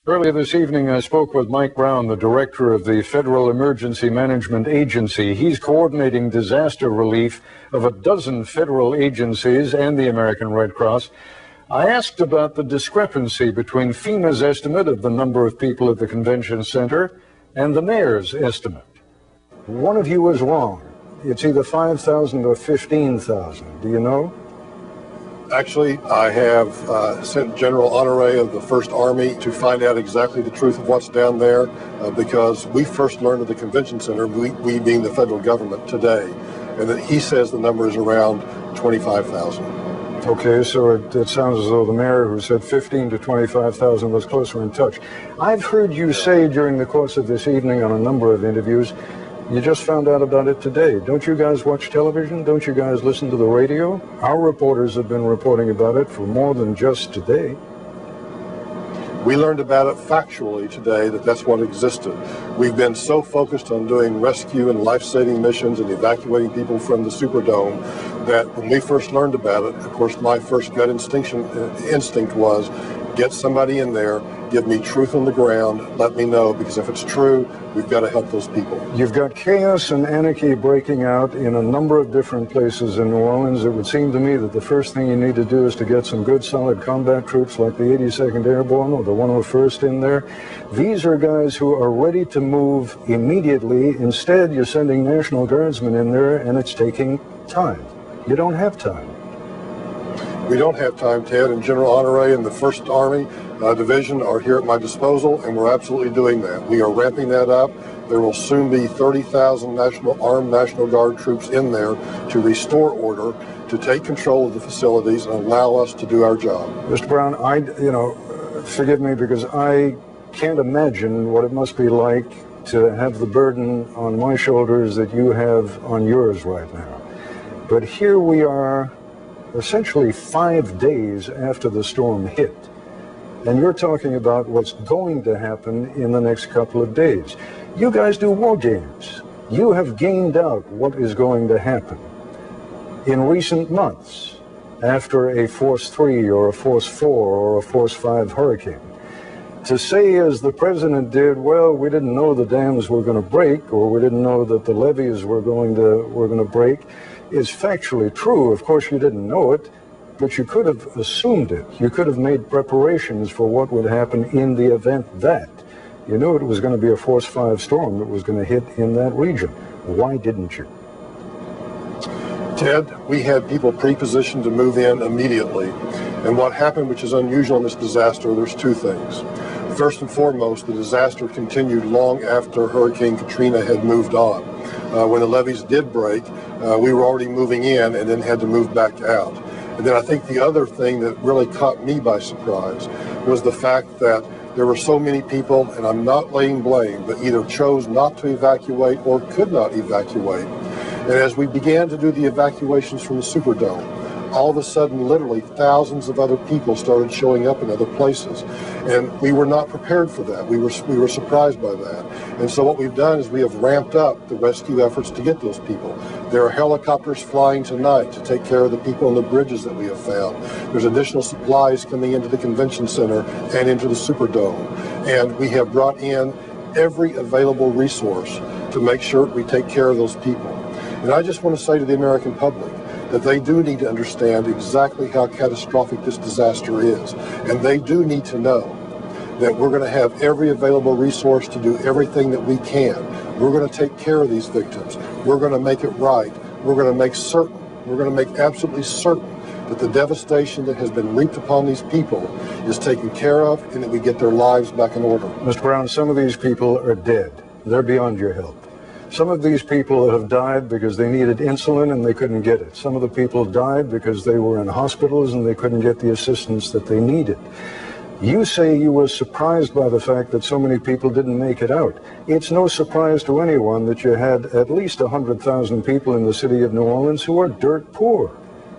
Earlier this evening, I spoke with Mike Brown, the director of the Federal Emergency Management Agency. He's coordinating disaster relief of a dozen federal agencies and the American Red Cross. I asked about the discrepancy between FEMA's estimate of the number of people at the convention center and the mayor's estimate. One of you was wrong. It's either 5,000 or 15,000. Do you know? Actually, I have sent General Honore of the First Army to find out exactly the truth of what's down there because we first learned at the convention center, we being the federal government today, and that he says the number is around 25,000. Okay, so it sounds as though the mayor who said 15 to 25,000 was closer in touch. I've heard you say during the course of this evening on a number of interviews, you just found out about it today. Don't you guys watch television? Don't you guys listen to the radio? Our reporters have been reporting about it for more than just today. We learned about it factually today, that's what existed. We've been so focused on doing rescue and life-saving missions and evacuating people from the Superdome that when we first learned about it, of course, my first gut instinct was get somebody in there, give me truth on the ground, let me know, because if it's true, we've got to help those people. You've got chaos and anarchy breaking out in a number of different places in New Orleans. It would seem to me that the first thing you need to do is to get some good solid combat troops like the 82nd Airborne or the 101st in there. These are guys who are ready to move immediately. Instead, you're sending National Guardsmen in there and it's taking time. You don't have time. We don't have time, Ted, and General Honore and the First Army Division are here at my disposal, and we're absolutely doing that. We are ramping that up. There will soon be 30,000 armed National Guard troops in there to restore order, to take control of the facilities and allow us to do our job. Mr. Brown, forgive me because I can't imagine what it must be like to have the burden on my shoulders that you have on yours right now. But here we are, essentially 5 days after the storm hit. And you're talking about what's going to happen in the next couple of days. You guys do war games. You have gamed out what is going to happen. In recent months, after a Force 3 or a Force 4 or a Force 5 hurricane, to say as the president did, well, we didn't know the dams were going to break or we didn't know that the levees were going to break, is factually true. Of course, you didn't know it, but you could have assumed it. You could have made preparations for what would happen in the event that. You knew it was going to be a Force 5 storm that was going to hit in that region. Why didn't you? Ted, we had people pre-positioned to move in immediately. And what happened, which is unusual in this disaster, there's two things. First and foremost, the disaster continued long after Hurricane Katrina had moved on. When the levees did break, we were already moving in and then had to move back out. And then I think the other thing that really caught me by surprise was the fact that there were so many people, and I'm not laying blame, but either chose not to evacuate or could not evacuate. And as we began to do the evacuations from the Superdome, all of a sudden, literally thousands of other people started showing up in other places. And we were not prepared for that. We were surprised by that. And so what we've done is we have ramped up the rescue efforts to get those people. There are helicopters flying tonight to take care of the people on the bridges that we have found. There's additional supplies coming into the convention center and into the Superdome. And we have brought in every available resource to make sure we take care of those people. And I just want to say to the American public, that they do need to understand exactly how catastrophic this disaster is. And they do need to know that we're going to have every available resource to do everything that we can. We're going to take care of these victims. We're going to make it right. We're going to make absolutely certain that the devastation that has been wreaked upon these people is taken care of and that we get their lives back in order. Mr. Brown, some of these people are dead. They're beyond your help. Some of these people have died because they needed insulin and they couldn't get it. Some of the people died because they were in hospitals and they couldn't get the assistance that they needed. You say you were surprised by the fact that so many people didn't make it out. It's no surprise to anyone that you had at least 100,000 people in the city of New Orleans who are dirt poor,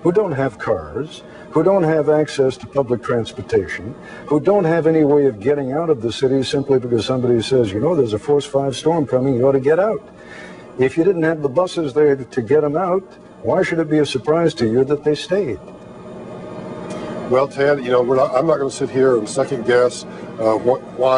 who don't have cars, who don't have access to public transportation, who don't have any way of getting out of the city simply because somebody says, you know, there's a Force 5 storm coming, you ought to get out. If you didn't have the buses there to get them out, why should it be a surprise to you that they stayed? Well, Ted, I'm not going to sit here and second guess why